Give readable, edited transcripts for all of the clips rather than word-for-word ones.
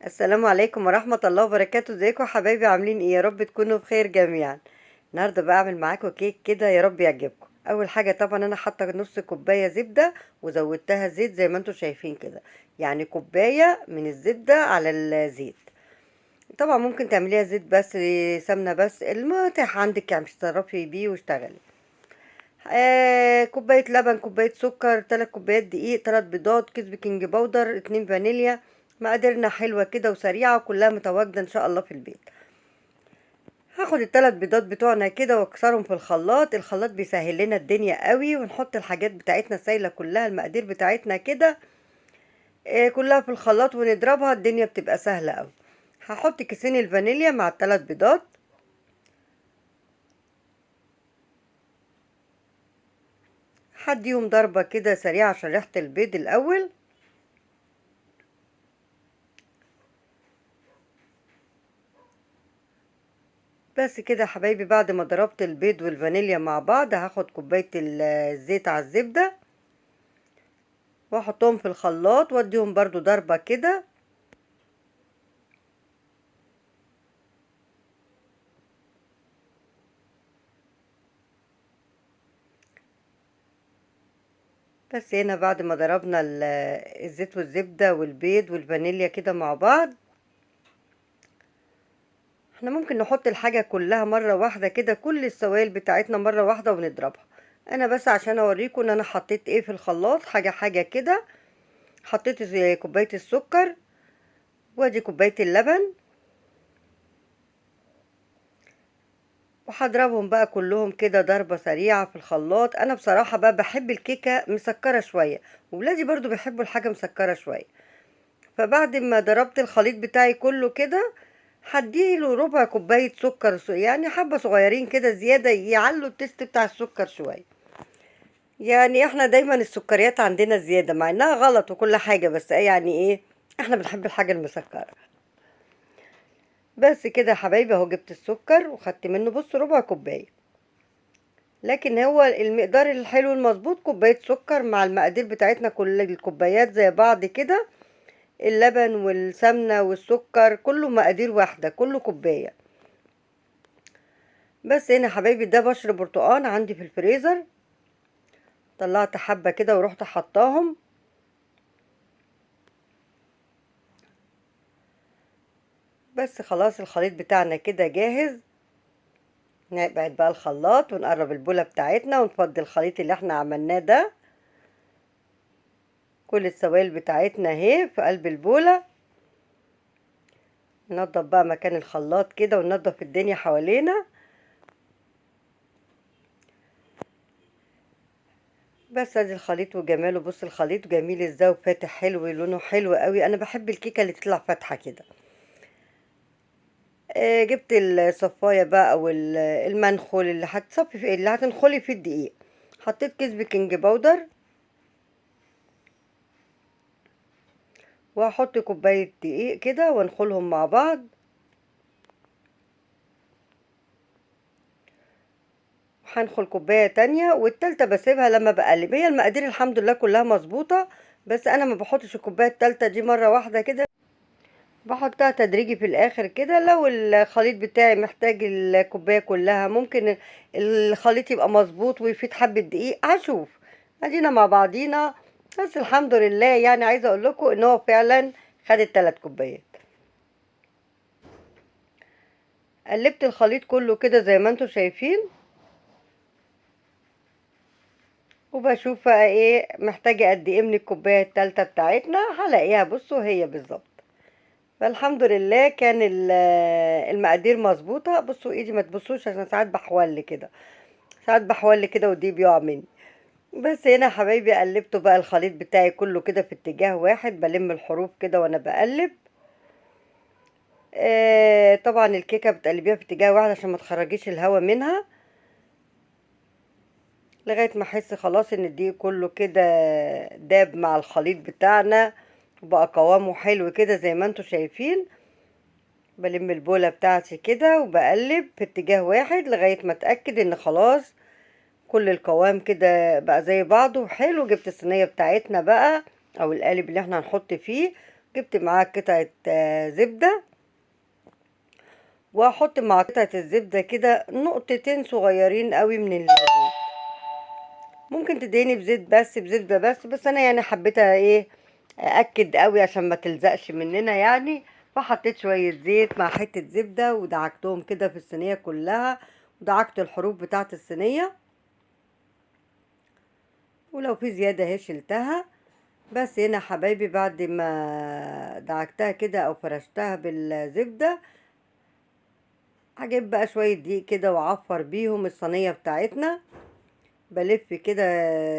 السلام عليكم ورحمة الله وبركاته. ازيكم يا حبايبي؟ عاملين ايه؟ يا رب تكونوا بخير جميعا. النهارده بعمل معاكم كيك كده، يا رب يعجبكم. اول حاجة طبعا انا حاطة نص كوباية زبدة وزودتها زيت زي ما انتم شايفين كده، يعني كوباية من الزبدة على الزيت. طبعا ممكن تعمليها زيت بس، سمنة بس، المتاح عندك يعني تصرفي بيه واشتغلي. كوباية لبن، كوباية سكر، 3 كوبايات دقيق، 3 بيضات، كيس بيكنج باودر، 2 فانيليا. مقاديرنا حلوة كده وسريعة وكلها متواجدة ان شاء الله في البيت. هاخد ال3 بيضات بتوعنا كده واكسرهم في الخلاط. الخلاط بيسهل لنا الدنيا قوي، ونحط الحاجات بتاعتنا سايلة كلها، المقادير بتاعتنا كده كلها في الخلاط ونضربها، الدنيا بتبقى سهلة قوي. هحط كيسين الفانيليا مع ال3 بيضات، هديهم ضربة كده سريعة عشان ريحة البيض الأول. بس كده يا حبايبي، بعد ما ضربت البيض والفانيليا مع بعض هاخد كوباية الزيت على الزبدة واحطهم في الخلاط واديهم برضو ضربة كده. بس هنا بعد ما ضربنا الزيت والزبدة والبيض والفانيليا كده مع بعض، احنا ممكن نحط الحاجة كلها مرة واحدة كده، كل السوائل بتاعتنا مرة واحدة ونضربها. انا بس عشان اوريكم ان انا حطيت ايه في الخلاط، حاجة حاجة كده. حطيت زي كوباية السكر، وادي كوباية اللبن، وهضربهم بقى كلهم كده ضربة سريعة في الخلاط. انا بصراحة بقى بحب الكيكة مسكرة شوية، وولادي برضو بيحبوا الحاجة مسكرة شوية. فبعد ما ضربت الخليط بتاعي كله كده، هديله ربع كوباية سكر، يعني حبة صغيرين كده زيادة يعلوا التست بتاع السكر شوية. يعني احنا دايما السكريات عندنا زيادة مع انها غلط وكل حاجة، بس يعني ايه، احنا بنحب الحاجة المسكرة. بس كده يا حبايبي، اهو جبت السكر وخدت منه بص ربع كوباية. لكن هو المقدار الحلو المظبوط كوباية سكر مع المقادير بتاعتنا كل الكوبايات زي بعض كده. اللبن والسمنة والسكر كله مقادير واحدة، كله كوباية. بس هنا يا حبايبي، ده بشر برتقان عندي في الفريزر، طلعت حبة كده ورحت حطاهم. بس خلاص الخليط بتاعنا كده جاهز. نبعد بقى الخلاط ونقرب البولة بتاعتنا ونفضي الخليط اللي احنا عملناه ده. كل السوائل بتاعتنا اهي في قلب البولة. ننضف بقى مكان الخلاط كده وننضف الدنيا حوالينا. بس ادي الخليط وجماله، بص الخليط جميل ازاي وفاتح حلو، لونه حلو قوي. انا بحب الكيكه اللي تطلع فاتحه كده. جبت الصفايه بقى او المنخول اللي هتصفي فيه، اللي هتنخلي فيه الدقيق. حطيت كيس بيكنج باودر، وهحط كوبايه دقيق كده وانخلهم مع بعض. هنخل كوبايه تانية والتالتة بسيبها لما بقلب. هي المقادير الحمد لله كلها مظبوطه، بس انا ما بحطش الكوبايه التالتة دي مره واحده كده، بحطها تدريجي في الاخر كده. لو الخليط بتاعي محتاج الكوبايه كلها، ممكن الخليط يبقى مظبوط ويفيد حبه دقيق، هشوف. ادينا مع بعضينا. بس الحمد لله، يعني عايزه اقول لكم ان هو فعلا خد ال3 كوبايات. قلبت الخليط كله كده زي ما انتم شايفين، وبشوف بقى ايه محتاجه قد ايه من الكوبايه التالتة بتاعتنا. هلاقيها بصوا هي بالظبط. فالحمد لله كان المقادير مظبوطه. بصوا ايدي، ما تبصوش عشان ساعات بحول كده، ساعات بحول كده ودي بيقع مني. بس هنا يا حبايبي قلبته بقى الخليط بتاعي كله كده في اتجاه واحد، بلم الحروف كده وانا بقلب. طبعا الكيكه بتقلبيها في اتجاه واحد عشان ما تخرجيش الهواء منها، لغايه ما احس خلاص ان الدقيق كله كده داب مع الخليط بتاعنا وبقى قوامه حلو كده زي ما انتم شايفين. بلم البوله بتاعتي كده وبقلب في اتجاه واحد لغايه ما اتاكد ان خلاص كل القوام كده بقى زي بعضه حلو. جبت الصينية بتاعتنا بقى او القالب اللي احنا هنحط فيه، جبت معاه قطعة زبدة، واحط مع قطعة الزبدة كده نقطتين صغيرين قوي من الزيت. ممكن تدهني بزيت بس بزبدة بس انا يعني حبيتها ايه، اكد قوي عشان ما تلزقش مننا يعني. فحطيت شوية زيت مع حتة زبدة ودعكتهم كده في الصينية كلها، ودعكت الحروف بتاعت الصينية، ولو في زيادة اهي شلتها. بس هنا حبايبي بعد ما دعكتها كده او فرشتها بالزبدة، هجيب بقى شوية دقيق كده واعفر بيهم الصينية بتاعتنا. بلف كده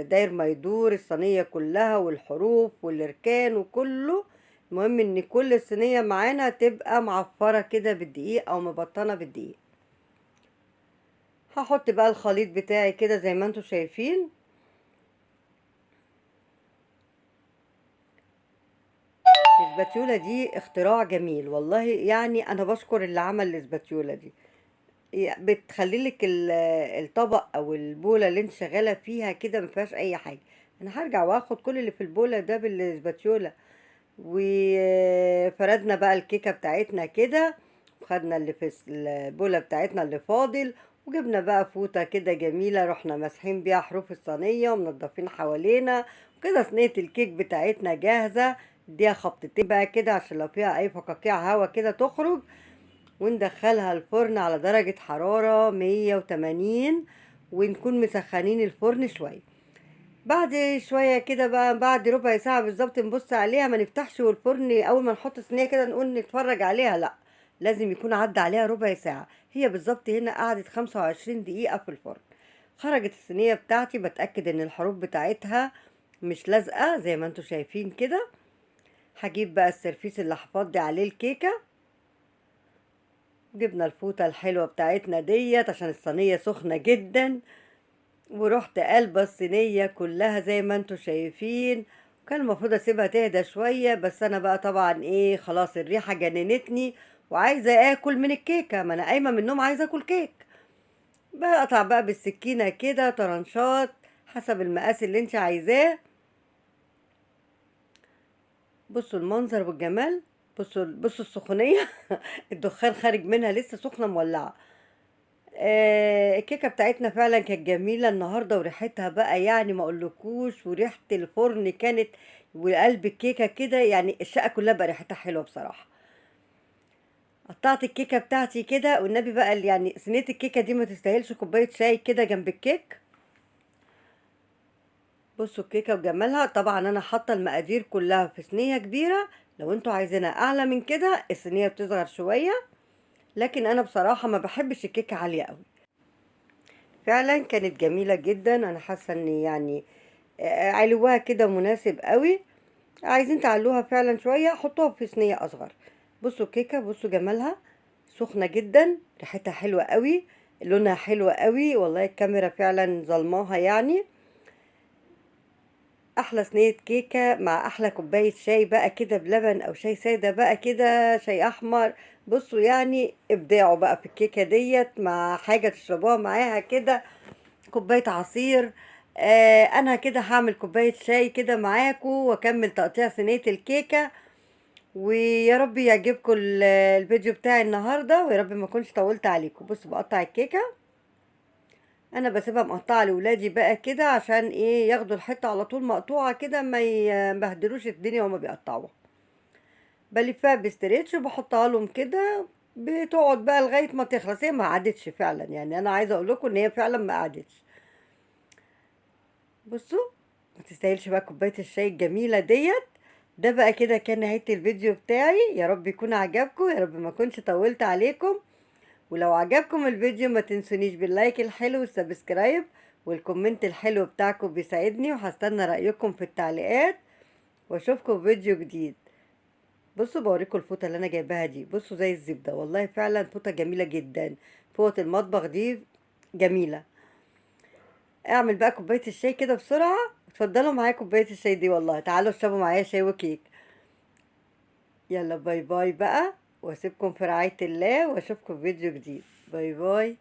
داير ما يدور الصينية كلها والحروف والاركان وكله. المهم ان كل الصينية معانا تبقى معفرة كده بالدقيق او مبطنة بالدقيق. هحط بقى الخليط بتاعي كده زي ما انتوا شايفين. الاسباتيولا دي اختراع جميل والله، يعني انا بشكر اللي عمل الاسباتيولا دي. بتخلي لك الطبق او البوله اللي انت شغاله فيها كده ما فيهاش اي حاجه. انا هرجع واخد كل اللي في البوله ده بالاسباتيولا. وفردنا بقى الكيكه بتاعتنا كده، وخدنا اللي في البوله بتاعتنا اللي فاضل، وجبنا بقى فوطه كده جميله رحنا ماسحين بيها حروف الصينيه ومنضفين حوالينا. وكده صينيه الكيك بتاعتنا جاهزه. اديها خبطتين بقى كده عشان لو فيها اي فقاقيع هوا كده تخرج، وندخلها الفرن على درجة حرارة 180، ونكون مسخنين الفرن شوية. بعد شوية كده بقى، بعد ربع ساعة بالظبط نبص عليها، ما نفتحش والفرن أول ما نحط الصينية كده نقول نتفرج عليها، لأ، لازم يكون عدى عليها ربع ساعة. هي بالظبط هنا قعدت 25 دقيقة في الفرن. خرجت الصينية بتاعتي، بتأكد ان الحروف بتاعتها مش لازقة زي ما انتوا شايفين كده. هجيب بقى السرفيس اللي هفضي عليه الكيكة. جبنا الفوطة الحلوة بتاعتنا ديت عشان الصينية سخنة جدا، ورحت قلبة الصينية كلها زي ما انتوا شايفين. وكان المفروض اسيبها تهدى شوية، بس انا بقى طبعا ايه، خلاص الريحة جننتني وعايزة اكل من الكيكة، ما انا قايمة من النوم عايزة اكل كيك. بقطع بقى بالسكينة كده طرنشات حسب المقاس اللي انت عايزاه. بصوا المنظر والجمال، بصوا السخونية. الدخان خارج منها لسه سخنة مولعة. الكيكه بتاعتنا فعلا كانت جميله النهارده، وريحتها بقى يعني ما اقولكوش، وريحه الفرن كانت، وقلب الكيكه كده، يعني الشقه كلها بقى ريحتها حلوه بصراحه. قطعت الكيكه بتاعتي كده، والنبي بقى يعني صينيه الكيكه دي ما تستاهلش كوبايه شاي كده جنب الكيك. بصوا الكيكه وجمالها. طبعا انا حاطه المقادير كلها في صينيه كبيره، لو انتوا عايزينها اعلى من كده الصينيه بتصغر شويه، لكن انا بصراحه ما بحبش الكيكه عاليه قوي. فعلا كانت جميله جدا، انا حاسه ان يعني علوها كده مناسب قوي. عايزين تعلوها فعلا شوية حطوها في صينية اصغر. بصوا الكيكة، بصوا جمالها، سخنة جدا، ريحتها حلوة قوي، لونها حلو قوي والله، الكاميرا فعلا ظلماها يعني. احلى صينية كيكة مع احلى كوباية شاي بقى كده بلبن، او شاي سادة بقى كده، شاي احمر. بصوا يعني ابداعوا بقى في الكيكة ديت مع حاجة تشربوها معاها كده، كوباية عصير. انا كده هعمل كوباية شاي كده معاكم واكمل تقطيع صينية الكيكة. ويا رب يعجبكم الفيديو بتاعي النهاردة، ويا رب ما اكونش طولت عليكم. بصوا بقطع الكيكة، انا بسيبها مقطعة لولادي بقى كده عشان ايه، ياخدوا الحتة على طول مقطوعة كده، ما يبهدلوش الدنيا وما بيقطعوها. بلفها بستريتش وبحطها لهم كده، بتقعد بقى لغاية ما تخلص. هي ما قعدتش فعلا، يعني انا عايزة اقول لكم ان هي فعلا ما قعدتش. بصوا، ما تستاهلش بقى كوباية الشاي الجميلة ديت. ده بقى كده كان نهاية الفيديو بتاعي، يا رب يكون عجبكم، يا رب ما كنتش طولت عليكم. ولو عجبكم الفيديو ما تنسونيش باللايك الحلو والسبسكرايب، والكومنت الحلو بتاعكم بيساعدني، وهستنى رأيكم في التعليقات. واشوفكم في فيديو جديد. بصوا بوريكم الفوطة اللي انا جايباها دي، بصوا زي الزبدة والله، فعلا فوطة جميلة جدا. فوطة المطبخ دي جميلة. اعمل بقى كوباية الشاي كده بسرعة، اتفضلوا معايا كوباية الشاي دي والله، تعالوا اشربوا معايا شاي وكيك. يلا باي باي بقى، واسيبكم في رعاية الله، واشوفكم في فيديو جديد. باي باي.